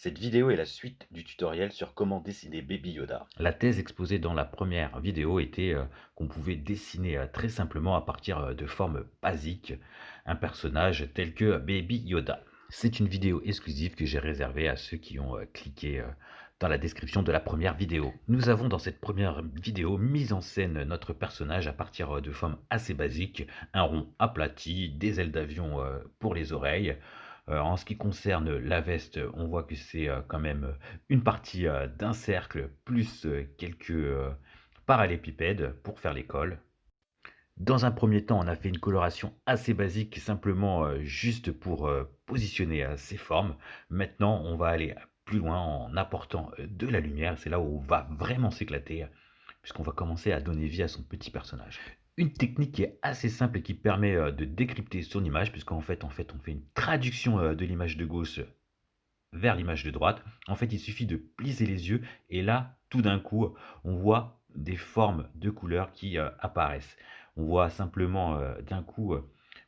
Cette vidéo est la suite du tutoriel sur comment dessiner Baby Yoda. La thèse exposée dans la première vidéo était qu'on pouvait dessiner très simplement à partir de formes basiques un personnage tel que Baby Yoda. C'est une vidéo exclusive que j'ai réservée à ceux qui ont cliqué dans la description de la première vidéo. Nous avons dans cette première vidéo mis en scène notre personnage à partir de formes assez basiques, un rond aplati, des ailes d'avion pour les oreilles. En ce qui concerne la veste, on voit que c'est quand même une partie d'un cercle plus quelques parallélépipèdes pour faire les cols. Dans un premier temps, on a fait une coloration assez basique, simplement juste pour positionner ces formes. Maintenant, on va aller plus loin en apportant de la lumière. C'est là où on va vraiment s'éclater, puisqu'on va commencer à donner vie à son petit personnage. Une technique qui est assez simple et qui permet de décrypter son image, puisqu'en fait, on fait une traduction de l'image de gauche vers l'image de droite. En fait, il suffit de plisser les yeux et là, tout d'un coup, on voit des formes de couleurs qui apparaissent. On voit simplement d'un coup,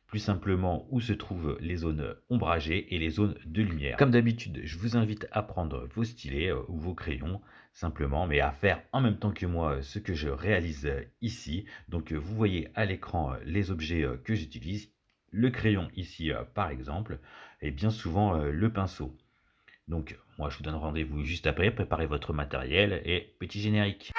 plus simplement, où se trouvent les zones ombragées et les zones de lumière. Comme d'habitude, je vous invite à prendre vos stylets ou vos crayons, simplement, mais à faire en même temps que moi ce que je réalise ici. Donc, vous voyez à l'écran les objets que j'utilise. Le crayon ici, par exemple, et bien souvent le pinceau. Donc, moi, je vous donne rendez-vous juste après. Préparez votre matériel et petit générique.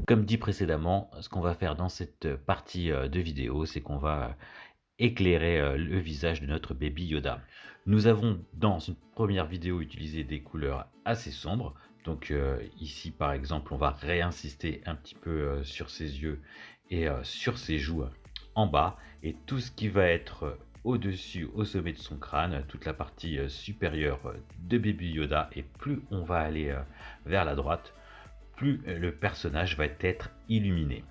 Comme dit précédemment, ce qu'on va faire dans cette partie de vidéo, c'est qu'on va éclairer le visage de notre Baby Yoda. Nous avons dans une première vidéo utilisé des couleurs assez sombres. Donc ici par exemple, on va réinsister un petit peu sur ses yeux et sur ses joues en bas. Et tout ce qui va être au-dessus, au sommet de son crâne, toute la partie supérieure de Baby Yoda. Et plus on va aller vers la droite, plus le personnage va être illuminé.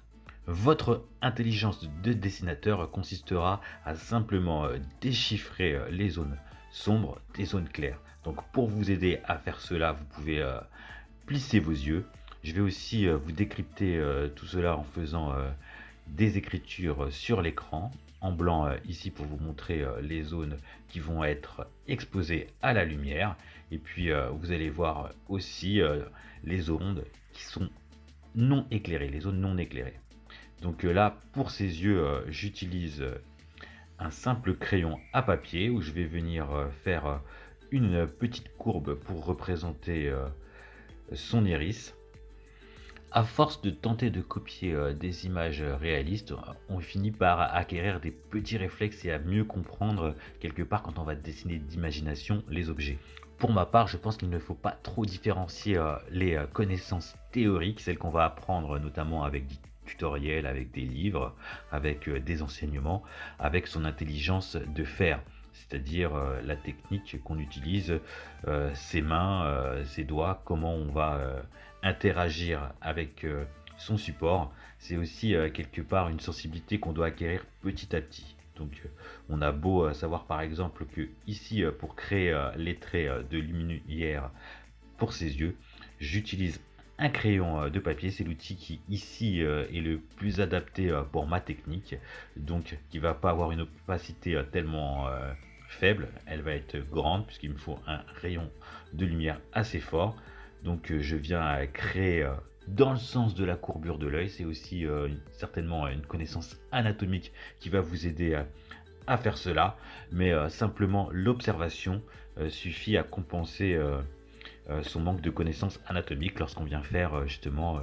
Votre intelligence de dessinateur consistera à simplement déchiffrer les zones sombres des zones claires. Donc pour vous aider à faire cela, vous pouvez plisser vos yeux. Je vais aussi vous décrypter tout cela en faisant des écritures sur l'écran, en blanc ici pour vous montrer les zones qui vont être exposées à la lumière. Et puis vous allez voir aussi les ondes qui sont non éclairées, les zones non éclairées. Donc là, pour ces yeux, j'utilise un simple crayon à papier où je vais venir faire une petite courbe pour représenter son iris. À force de tenter de copier des images réalistes, on finit par acquérir des petits réflexes et à mieux comprendre quelque part quand on va dessiner d'imagination les objets. Pour ma part, je pense qu'il ne faut pas trop différencier les connaissances théoriques, celles qu'on va apprendre notamment avec des tutoriels, avec des livres, avec des enseignements, avec son intelligence de faire. C'est-à-dire la technique qu'on utilise, ses mains, ses doigts, comment on va interagir avec son support. C'est aussi quelque part une sensibilité qu'on doit acquérir petit à petit. Donc on a beau savoir par exemple que ici pour créer les traits de lumière pour ses yeux, j'utilise un crayon de papier. C'est l'outil qui ici est le plus adapté pour ma technique, donc qui va pas avoir une opacité tellement faible, elle va être grande puisqu'il me faut un rayon de lumière assez fort. Donc je viens créer dans le sens de la courbure de l'œil. C'est aussi certainement une connaissance anatomique qui va vous aider à faire cela, mais simplement l'observation suffit à compenser son manque de connaissances anatomiques lorsqu'on vient faire justement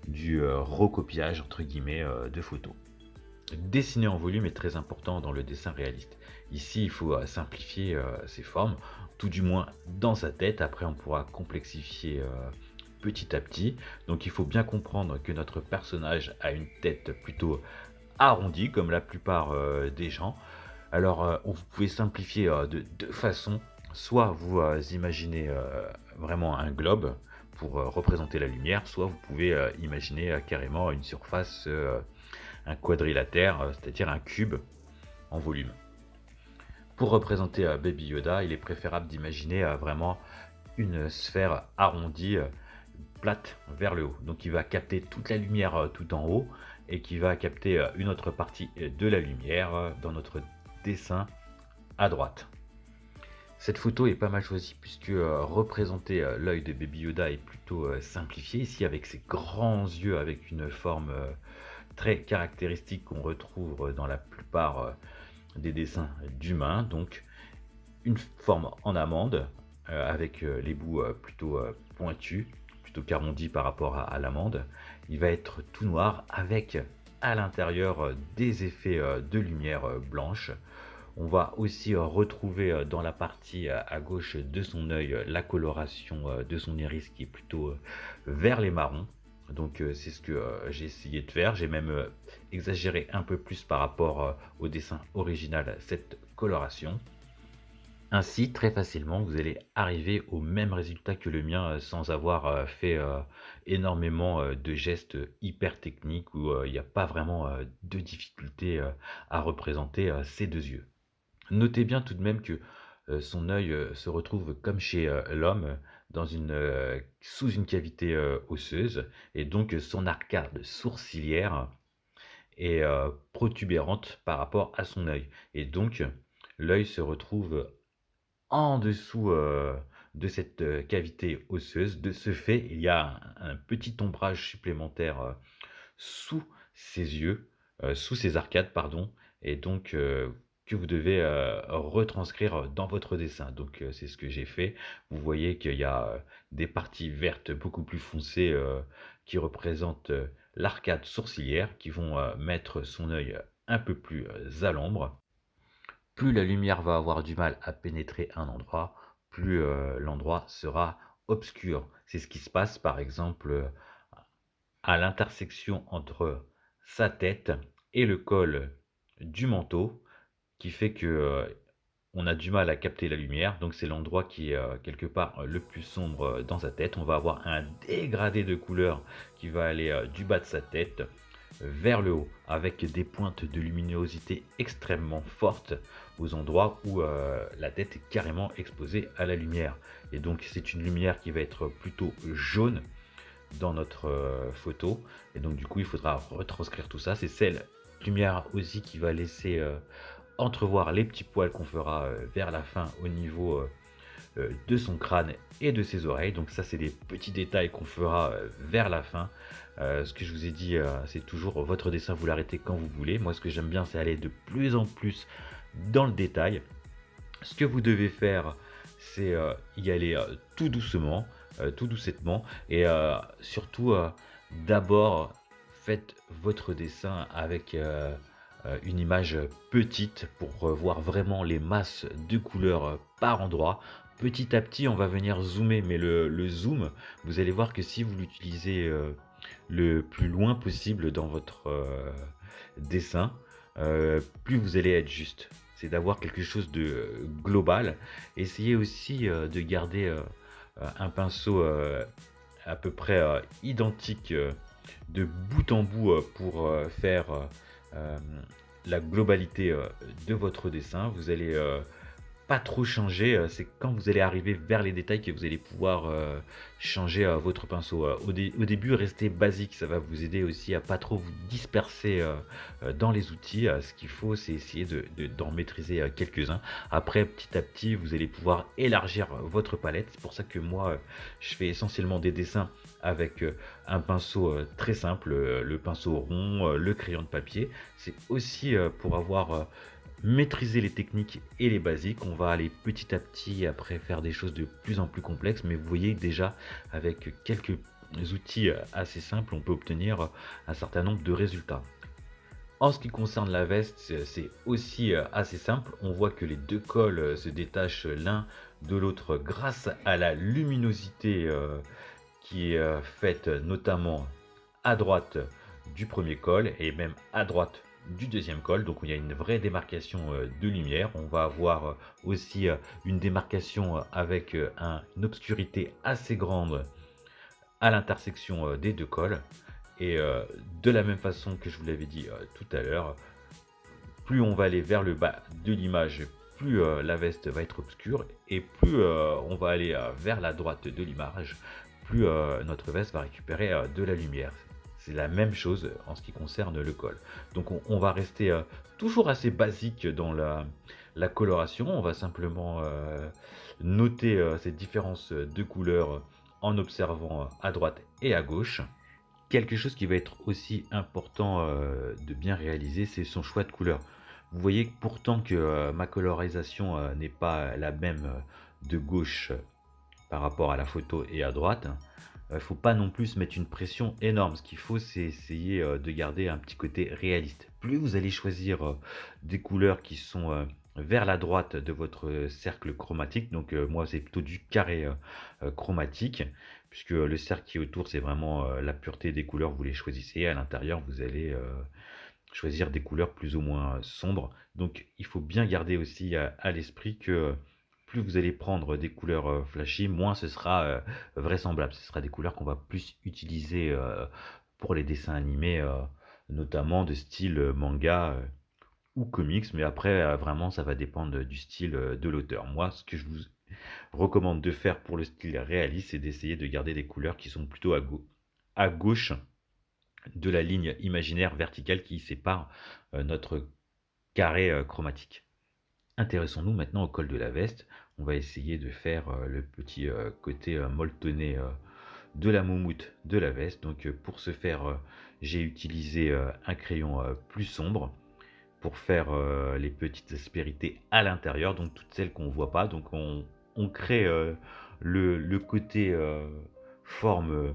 du recopiage entre guillemets de photos. Dessiner en volume est très important dans le dessin réaliste. Ici, il faut simplifier ses formes, tout du moins dans sa tête. Après, on pourra complexifier petit à petit. Donc, il faut bien comprendre que notre personnage a une tête plutôt arrondie, comme la plupart des gens, Alors, vous pouvez simplifier, de 2 façons. Soit vous, imaginez, vraiment un globe pour, représenter la lumière, soit vous pouvez, imaginer, carrément une surface, un quadrilatère, c'est-à-dire un cube en volume. Pour représenter, Baby Yoda, il est préférable d'imaginer, vraiment une sphère arrondie, plate vers le haut. Donc il va capter toute la lumière, tout en haut et qui va capter, une autre partie, de la lumière, dans notre dessin à droite. Cette photo est pas mal choisie puisque, représenter, l'œil de Baby Yoda est plutôt, simplifié ici avec ses grands yeux avec une forme, très caractéristique qu'on retrouve, dans la plupart, des dessins d'humains. Donc une forme en amande, avec, les bouts, plutôt, pointus, plutôt qu'arrondis par rapport à l'amande. Il va être tout noir avec à l'intérieur, des effets, de lumière, blanche. On va aussi, retrouver, dans la partie, à gauche de son œil, la coloration, de son iris qui est plutôt, vers les marrons. Donc, c'est ce que, j'ai essayé de faire. J'ai même, exagéré un peu plus par rapport, au dessin original, cette coloration. Ainsi, très facilement, vous allez arriver au même résultat que le mien, sans avoir, fait, énormément, de gestes hyper techniques où, il n'y a pas vraiment, de difficulté, à représenter, ces 2 yeux. Notez bien tout de même que, son œil, se retrouve comme chez, l'homme, dans sous une cavité, osseuse et donc son arcade sourcilière est, protubérante par rapport à son œil et donc l'œil se retrouve en dessous, de cette, cavité osseuse. De ce fait, il y a un petit ombrage supplémentaire, sous ses yeux, sous ses arcades pardon et donc que vous devez, retranscrire, dans votre dessin. Donc c'est ce que j'ai fait. Vous voyez qu'il y a, des parties vertes beaucoup plus foncées, qui représentent, l'arcade sourcilière, qui vont, mettre son œil un peu plus, à l'ombre. Plus la lumière va avoir du mal à pénétrer un endroit, plus, l'endroit sera obscur. C'est ce qui se passe par exemple, à l'intersection entre sa tête et le col du manteau, qui fait que, on a du mal à capter la lumière, donc c'est l'endroit qui est, quelque part, le plus sombre, dans sa tête. On va avoir un dégradé de couleur qui va aller, du bas de sa tête vers le haut, avec des pointes de luminosité extrêmement fortes aux endroits où, la tête est carrément exposée à la lumière. Et donc c'est une lumière qui va être plutôt jaune dans notre, photo et donc du coup il faudra retranscrire tout ça. C'est cette lumière aussi qui va laisser, entrevoir les petits poils qu'on fera, vers la fin au niveau, de son crâne et de ses oreilles. Donc ça, c'est des petits détails qu'on fera, vers la fin. Ce que je vous ai dit, c'est toujours votre dessin, vous l'arrêtez quand vous voulez. Moi, ce que j'aime bien, c'est aller de plus en plus dans le détail. Ce que vous devez faire, c'est, y aller, tout doucettement et surtout, d'abord, faites votre dessin avec, une image petite pour, voir vraiment les masses de couleurs, par endroit. Petit à petit, on va venir zoomer, mais le zoom, vous allez voir que si vous l'utilisez, le plus loin possible dans votre, dessin, plus vous allez être juste. C'est d'avoir quelque chose de, global. Essayez aussi, de garder, un pinceau, à peu près, identique, de bout en bout, pour, faire, la globalité, de votre dessin. Vous allez, pas trop changer, c'est quand vous allez arriver vers les détails que vous allez pouvoir, changer, votre pinceau. Au début, restez basique, ça va vous aider aussi à pas trop vous disperser, dans les outils. Ce qu'il faut, c'est essayer d'en maîtriser, quelques-uns. Après, petit à petit, vous allez pouvoir élargir, votre palette. C'est pour ça que moi, je fais essentiellement des dessins avec, un pinceau, très simple, le pinceau rond, le crayon de papier. C'est aussi, pour avoir, maîtriser les techniques et les basiques. On va aller petit à petit après faire des choses de plus en plus complexes, mais vous voyez déjà avec quelques outils assez simples, on peut obtenir un certain nombre de résultats. En ce qui concerne la veste, c'est aussi assez simple. On voit que les deux cols se détachent l'un de l'autre grâce à la luminosité qui est faite notamment à droite du premier col et même à droite du deuxième col. Donc il y a une vraie démarcation de lumière. On va avoir aussi une démarcation avec une obscurité assez grande à l'intersection des deux cols. Et de la même façon que je vous l'avais dit tout à l'heure, plus on va aller vers le bas de l'image, plus la veste va être obscure, et plus on va aller vers la droite de l'image, plus notre veste va récupérer de la lumière. C'est la même chose en ce qui concerne le col. Donc on va rester toujours assez basique dans la coloration. On va simplement noter cette différence de couleur en observant à droite et à gauche. Quelque chose qui va être aussi important de bien réaliser, c'est son choix de couleur. Vous voyez pourtant que ma colorisation n'est pas la même de gauche par rapport à la photo et à droite. Il ne faut pas non plus mettre une pression énorme. Ce qu'il faut, c'est essayer de garder un petit côté réaliste. Plus vous allez choisir des couleurs qui sont vers la droite de votre cercle chromatique, donc moi c'est plutôt du carré chromatique, puisque le cercle qui est autour, c'est vraiment la pureté des couleurs, vous les choisissez. À l'intérieur, vous allez choisir des couleurs plus ou moins sombres. Donc il faut bien garder aussi à l'esprit que plus vous allez prendre des couleurs flashy, moins ce sera vraisemblable. Ce sera des couleurs qu'on va plus utiliser pour les dessins animés, notamment de style manga ou comics. Mais après, vraiment, ça va dépendre du style de l'auteur. Moi, ce que je vous recommande de faire pour le style réaliste, c'est d'essayer de garder des couleurs qui sont plutôt à gauche de la ligne imaginaire verticale qui sépare notre carré chromatique. Intéressons-nous maintenant au col de la veste. On va essayer de faire le petit côté molletonné de la moumoute de la veste. Donc pour ce faire, j'ai utilisé un crayon plus sombre pour faire les petites aspérités à l'intérieur, donc toutes celles qu'on ne voit pas. Donc on crée le côté forme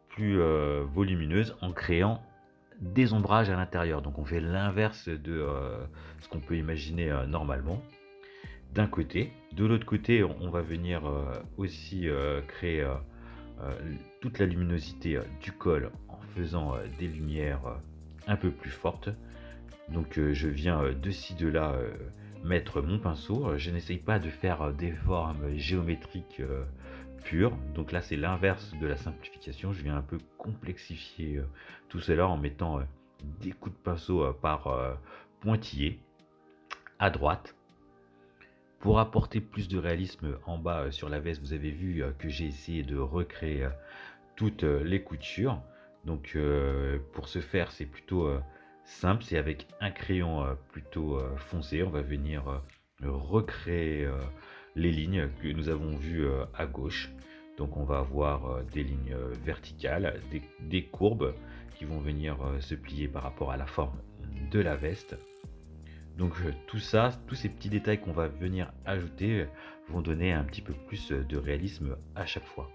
plus volumineuse en créant des ombrages à l'intérieur. Donc on fait l'inverse de ce qu'on peut imaginer normalement d'un côté. De l'autre côté, on va venir aussi créer toute la luminosité du col en faisant des lumières un peu plus fortes. Donc je viens de ci, de là mettre mon pinceau. Je n'essaye pas de faire des formes géométriques pures. Donc là, c'est l'inverse de la simplification. Je viens un peu complexifier tout cela en mettant des coups de pinceau par pointillés à droite. Pour apporter plus de réalisme en bas sur la veste, vous avez vu que j'ai essayé de recréer toutes les coutures. Donc pour ce faire, c'est plutôt simple, c'est avec un crayon plutôt foncé. On va venir recréer les lignes que nous avons vues à gauche. Donc on va avoir des lignes verticales, des courbes qui vont venir se plier par rapport à la forme de la veste. Donc tout ça, tous ces petits détails qu'on va venir ajouter vont donner un petit peu plus de réalisme à chaque fois.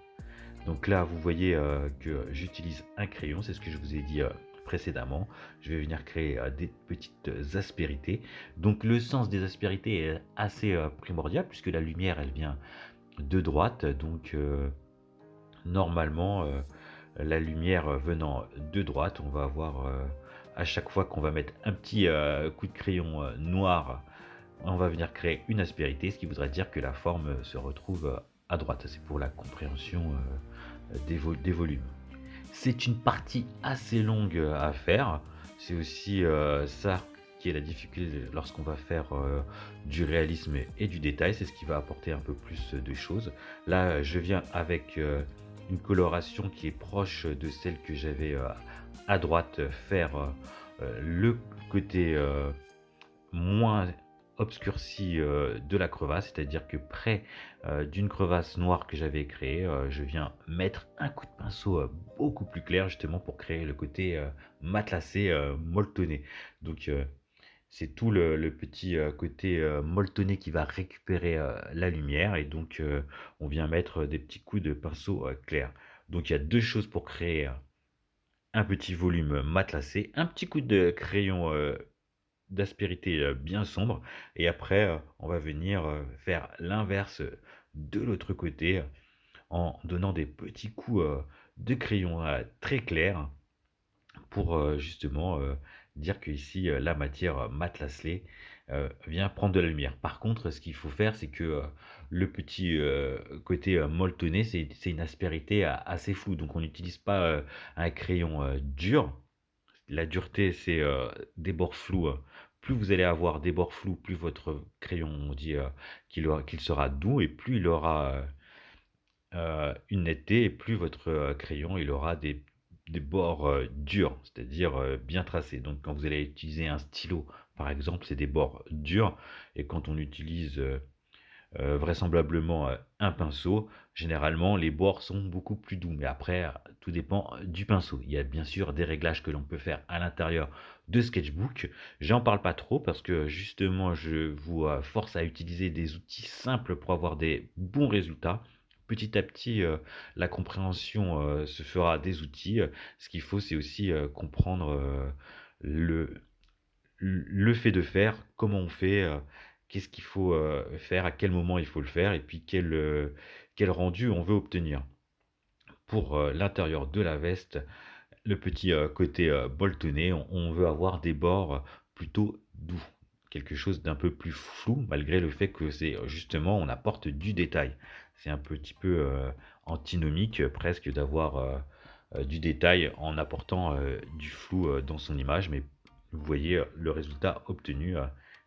Donc là, vous voyez que j'utilise un crayon, c'est ce que je vous ai dit précédemment. Je vais venir créer des petites aspérités. Donc le sens des aspérités est assez primordial puisque la lumière, elle vient de droite. Donc normalement, la lumière venant de droite, on va avoir à chaque fois qu'on va mettre un petit coup de crayon noir, on va venir créer une aspérité, ce qui voudrait dire que la forme se retrouve à droite. C'est pour la compréhension des volumes. C'est une partie assez longue à faire. C'est aussi ça qui est la difficulté lorsqu'on va faire du réalisme et du détail. C'est ce qui va apporter un peu plus de choses. Là, je viens avec une coloration qui est proche de celle que j'avais à droite, faire le côté moins obscurci de la crevasse, c'est-à-dire que près d'une crevasse noire que j'avais créée, je viens mettre un coup de pinceau beaucoup plus clair justement pour créer le côté matelassé, molletonné. Donc c'est tout le petit côté molletonné qui va récupérer la lumière et donc on vient mettre des petits coups de pinceau clair. Donc il y a deux choses pour créer un petit volume matelassé, un petit coup de crayon d'aspérité bien sombre et après on va venir faire l'inverse de l'autre côté en donnant des petits coups de crayon très clairs pour justement dire que ici, la matière matelassée, vient prendre de la lumière. Par contre, ce qu'il faut faire, c'est que, le petit, côté, molletonné, c'est une aspérité assez floue, donc on n'utilise pas, un crayon, dur. La dureté, c'est, des bords flous, plus vous allez avoir des bords flous, plus votre crayon, on dit, qu'il sera doux et plus il aura, une netteté et plus votre, crayon, il aura des bords, durs, c'est-à-dire, bien tracés. Donc quand vous allez utiliser un stylo, par exemple, c'est des bords durs et quand on utilise, vraisemblablement, un pinceau, généralement les bords sont beaucoup plus doux. Mais après, tout dépend, du pinceau. Il y a bien sûr des réglages que l'on peut faire à l'intérieur de Sketchbook. J'en parle pas trop parce que justement je vous, force à utiliser des outils simples pour avoir des bons résultats. Petit à petit, la compréhension, se fera des outils. Ce qu'il faut, c'est aussi, comprendre, le le fait de faire, comment on fait, qu'est-ce qu'il faut, faire, à quel moment il faut le faire et puis quel rendu on veut obtenir. Pour, l'intérieur de la veste, le petit, côté, bolletonné, on veut avoir des bords plutôt doux. Quelque chose d'un peu plus flou malgré le fait que c'est, justement on apporte du détail. C'est un petit peu, antinomique, presque d'avoir, du détail en apportant, du flou, dans son image, mais vous voyez, le résultat obtenu,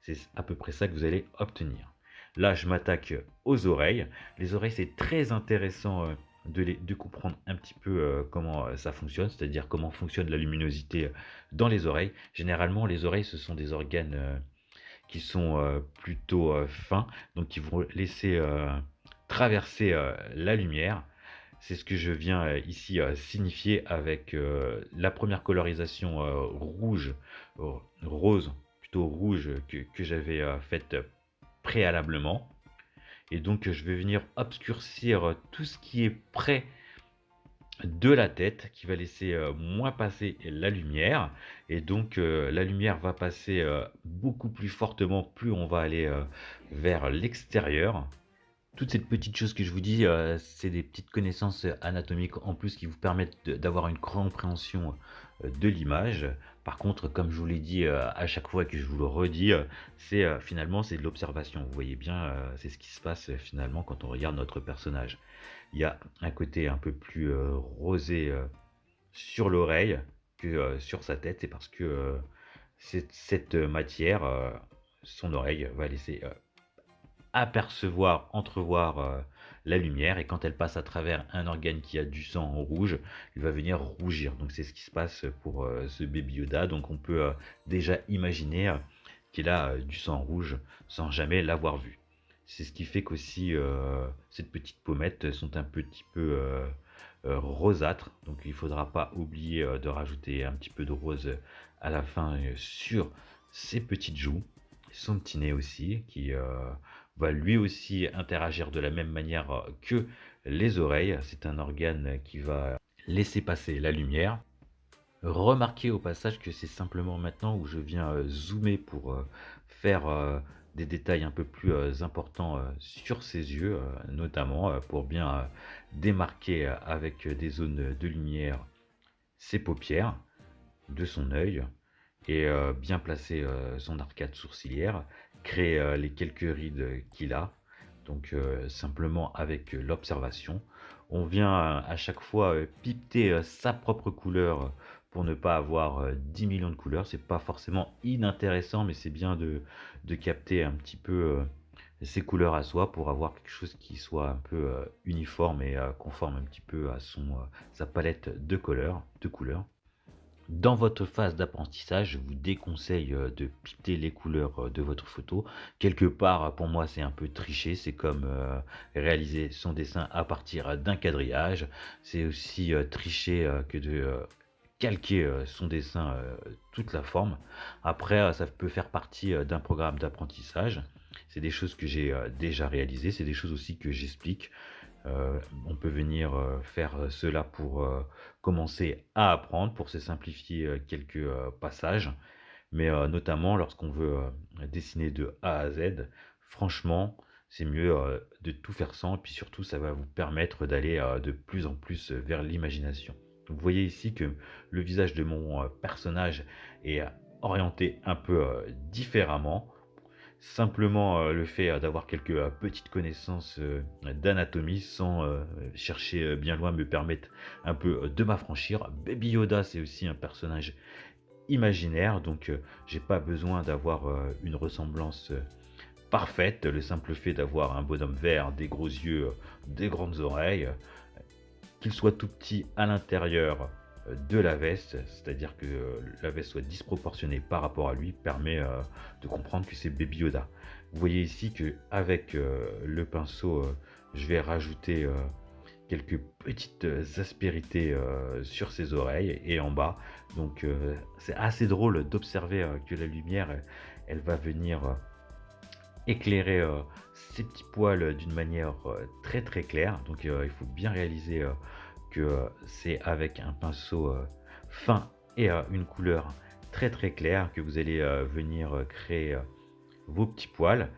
c'est à peu près ça que vous allez obtenir. Là, je m'attaque aux oreilles. Les oreilles, c'est très intéressant, de comprendre un petit peu, comment, ça fonctionne, c'est-à-dire comment fonctionne la luminosité, dans les oreilles. Généralement, les oreilles, ce sont des organes, qui sont, plutôt, fins, donc qui vont laisser, traverser, la lumière. C'est ce que je viens, ici, signifier avec, la première colorisation, rouge, rose, plutôt rouge que j'avais, faite préalablement et donc je vais venir obscurcir, tout ce qui est près de la tête, qui va laisser, moins passer la lumière et donc la lumière va passer, beaucoup plus fortement, plus on va aller, vers l'extérieur. Toutes ces petites choses que je vous dis, c'est des petites connaissances, anatomiques en plus qui vous permettent d'avoir une compréhension, de l'image. Par contre, comme je vous l'ai dit, à chaque fois que je vous le redis, c'est, finalement, c'est de l'observation. Vous voyez bien, c'est ce qui se passe, finalement quand on regarde notre personnage. Il y a un côté un peu plus, rosé, sur l'oreille que, sur sa tête. C'est parce que, cette matière, son oreille va laisser, apercevoir, entrevoir, la lumière et quand elle passe à travers un organe qui a du sang en rouge, il va venir rougir. Donc c'est ce qui se passe pour, ce Baby Yoda. Donc on peut, déjà imaginer, qu'il a, du sang rouge sans jamais l'avoir vu. C'est ce qui fait qu'aussi, ces petites pommettes sont un petit peu, rosâtres. Donc il ne faudra pas oublier, de rajouter un petit peu de rose, à la fin, sur ses petites joues. Son petit nez aussi qui, va lui aussi interagir de la même manière, que les oreilles. C'est un organe qui va laisser passer la lumière. Remarquez au passage que c'est simplement maintenant où je viens, zoomer pour, faire, des détails un peu plus, importants, sur ses yeux, notamment, pour bien, démarquer, avec, des zones de lumière ses paupières de son œil et bien placer, son arcade sourcilière, créer, les quelques rides qu'il a. Donc simplement avec, l'observation. On vient, à chaque fois, piqueter, sa propre couleur, pour ne pas avoir, 10 millions de couleurs. C'est pas forcément inintéressant, mais c'est bien de capter un petit peu, ses couleurs à soi pour avoir quelque chose qui soit un peu, uniforme et conforme un petit peu à sa palette de couleurs. Dans votre phase d'apprentissage, je vous déconseille, de piquer les couleurs, de votre photo. Quelque part, pour moi, c'est un peu tricher. C'est comme, réaliser son dessin à partir d'un quadrillage. C'est aussi, tricher, que de, calquer, son dessin, toute la forme. Après, ça peut faire partie, d'un programme d'apprentissage. C'est des choses que j'ai, déjà réalisées. C'est des choses aussi que j'explique. On peut venir, faire cela pour, commencer à apprendre, pour se simplifier, quelques, passages. Mais, notamment lorsqu'on veut, dessiner de A à Z, franchement, c'est mieux, de tout faire sans et puis surtout ça va vous permettre d'aller, de plus en plus, vers l'imagination. Vous voyez ici que le visage de mon, personnage est, orienter un peu différemment. Simplement, le fait, d'avoir quelques, petites connaissances, d'anatomie sans, chercher, bien loin me permettent un peu, de m'affranchir. Baby Yoda, c'est aussi un personnage imaginaire, donc j'ai pas besoin d'avoir, une ressemblance, parfaite. Le simple fait d'avoir un bonhomme vert, des gros yeux, des grandes oreilles, qu'il soit tout petit à l'intérieur, de la veste, c'est-à-dire que, la veste soit disproportionnée par rapport à lui, permet, de comprendre que c'est Baby Yoda. Vous voyez ici qu'avec, le pinceau, je vais rajouter, quelques petites, aspérités, sur ses oreilles et en bas. Donc, c'est assez drôle d'observer, que la lumière, elle va venir, éclairer, ses petits poils, d'une manière, très, très claire. Donc, il faut bien réaliser, que, c'est avec un pinceau, fin et une couleur très, très claire que vous allez, venir, créer, vos petits poils.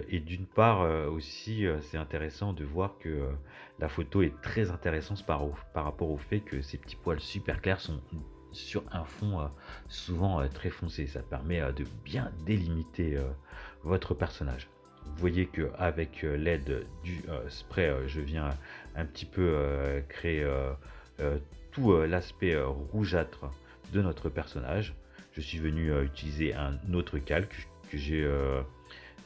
Et d'une part, aussi, c'est intéressant de voir que, la photo est très intéressante par rapport au fait que ces petits poils super clairs sont sur un fond, souvent, très foncé. Ça permet, de bien délimiter, votre personnage. Vous voyez qu'avec, l'aide du, spray, je viens un petit peu, créer, tout, l'aspect, rougeâtre de notre personnage. Je suis venu, utiliser un autre calque que j'ai,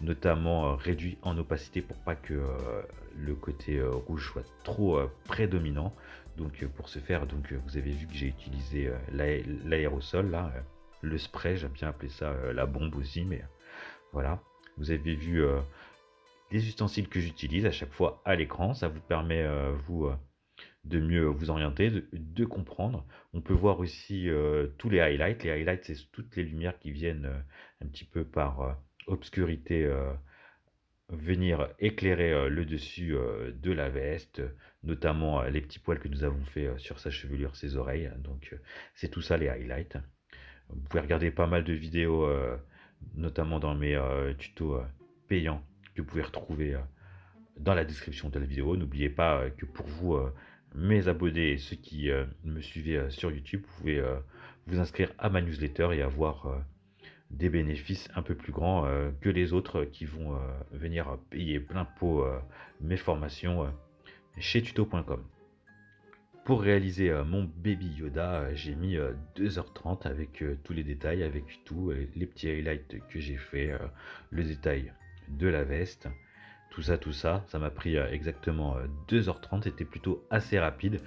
notamment, réduit en opacité pour pas que, le côté, rouge soit trop, prédominant. Donc, pour ce faire, donc, vous avez vu que j'ai utilisé, l'aérosol là, le spray, j'aime bien appeler ça, la bombe aussi, mais voilà. Vous avez vu, les ustensiles que j'utilise à chaque fois à l'écran. Ça vous permet, vous, de mieux vous orienter, de comprendre. On peut voir aussi, tous les highlights. Les highlights, c'est toutes les lumières qui viennent, un petit peu par, obscurité, venir éclairer, le dessus, de la veste, notamment, les petits poils que nous avons fait, sur sa chevelure, ses oreilles. Donc, c'est tout ça les highlights. Vous pouvez regarder pas mal de vidéos, notamment dans mes, tutos, payants que vous pouvez retrouver, dans la description de la vidéo. N'oubliez pas, que pour vous, mes abonnés et ceux qui, me suivez, sur YouTube, vous pouvez, vous inscrire à ma newsletter et avoir, des bénéfices un peu plus grands, que les autres qui vont, venir payer plein pot, mes formations, chez tuto.com. Pour réaliser, mon Baby Yoda, j'ai mis, 2h30 avec, tous les détails, avec tout, les petits highlights que j'ai fait, le détail de la veste, tout ça, ça m'a pris, exactement, 2h30. C'était plutôt assez rapide.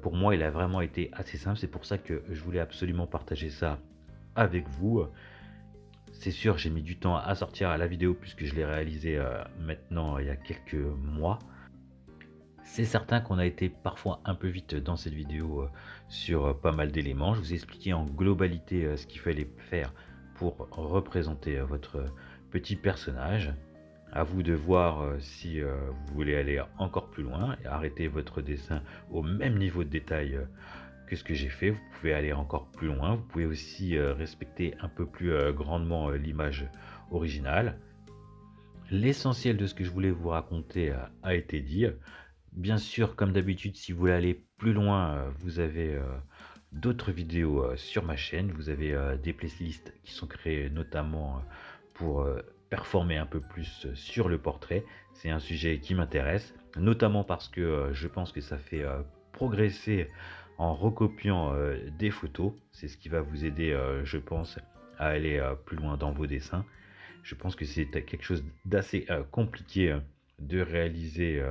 Pour moi, il a vraiment été assez simple. C'est pour ça que je voulais absolument partager ça avec vous. C'est sûr, j'ai mis du temps à sortir la vidéo puisque je l'ai réalisée, maintenant il y a quelques mois. C'est certain qu'on a été parfois un peu vite dans cette vidéo, sur, pas mal d'éléments. Je vous ai expliqué en globalité, ce qu'il fallait faire pour représenter, votre petit personnage. À vous de voir, si, vous voulez aller encore plus loin et arrêter votre dessin au même niveau de détail, que ce que j'ai fait. Vous pouvez aller encore plus loin. Vous pouvez aussi, respecter un peu plus, grandement, l'image originale. L'essentiel de ce que je voulais vous raconter, a été dit. Bien sûr, comme d'habitude, si vous voulez aller plus loin, vous avez, d'autres vidéos, sur ma chaîne. Vous avez, des playlists qui sont créées notamment, pour, performer un peu plus, sur le portrait. C'est un sujet qui m'intéresse, notamment parce que, je pense que ça fait, progresser en recopiant, des photos. C'est ce qui va vous aider, je pense, à aller, plus loin dans vos dessins. Je pense que c'est quelque chose d'assez, compliqué, de réaliser,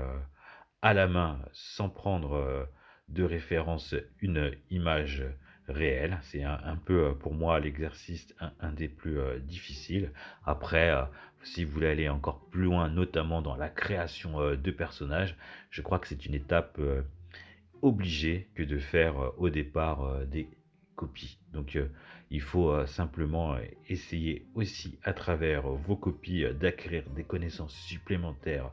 à la main sans prendre, de référence une image réelle. C'est un peu, pour moi, l'exercice un des plus, difficiles. Après, si vous voulez aller encore plus loin, notamment dans la création, de personnages, je crois que c'est une étape, obligée que de faire, au départ, des copies. Donc, il faut, simplement, essayer aussi à travers, vos copies, d'acquérir des connaissances supplémentaires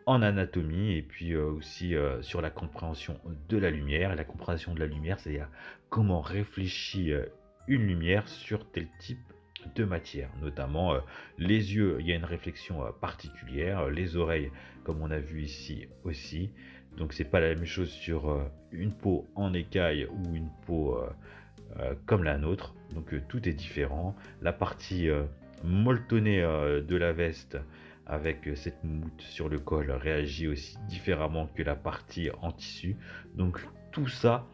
en anatomie et puis, aussi, sur la compréhension de la lumière. Et la compréhension de la lumière, c'est, comment réfléchit, une lumière sur tel type de matière. Notamment, les yeux, il y a une réflexion, particulière, les oreilles, comme on a vu ici aussi. Donc c'est pas la même chose sur, une peau en écaille ou une peau, comme la nôtre. Donc tout est différent. La partie molletonnée de la veste avec cette moumoute sur le col réagit aussi différemment que la partie en tissu. Donc tout ça,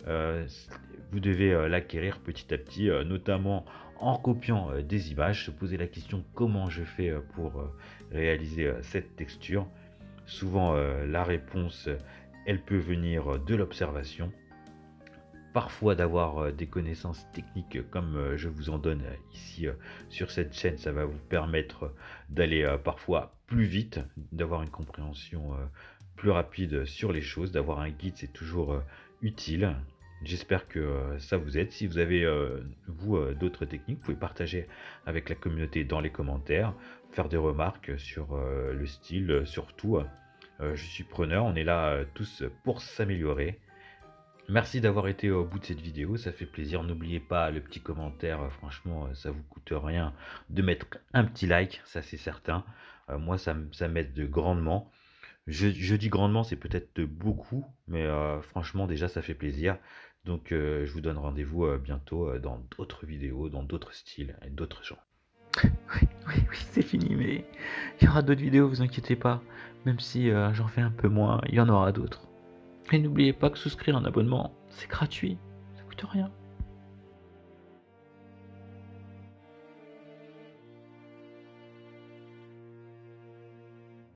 vous devez l'acquérir petit à petit, notamment en copiant des images, se poser la question comment je fais pour réaliser cette texture. Souvent la réponse, elle peut venir de l'observation. Parfois d'avoir des connaissances techniques comme je vous en donne ici sur cette chaîne, ça va vous permettre d'aller parfois plus vite, d'avoir une compréhension plus rapide sur les choses, d'avoir un guide, c'est toujours utile. J'espère que ça vous aide. Si vous avez vous d'autres techniques, vous pouvez partager avec la communauté dans les commentaires, faire des remarques sur le style, surtout. Je suis preneur, on est là tous pour s'améliorer. Merci d'avoir été au bout de cette vidéo, ça fait plaisir. N'oubliez pas le petit commentaire, franchement, ça vous coûte rien de mettre un petit like, ça c'est certain. Moi, ça m'aide grandement. Je dis grandement, c'est peut-être beaucoup, mais franchement, déjà, ça fait plaisir. Donc, je vous donne rendez-vous bientôt dans d'autres vidéos, dans d'autres styles et d'autres gens. Oui, c'est fini, mais il y aura d'autres vidéos, vous inquiétez pas. Même si j'en fais un peu moins, il y en aura d'autres. Et n'oubliez pas que souscrire un abonnement, c'est gratuit, ça coûte rien.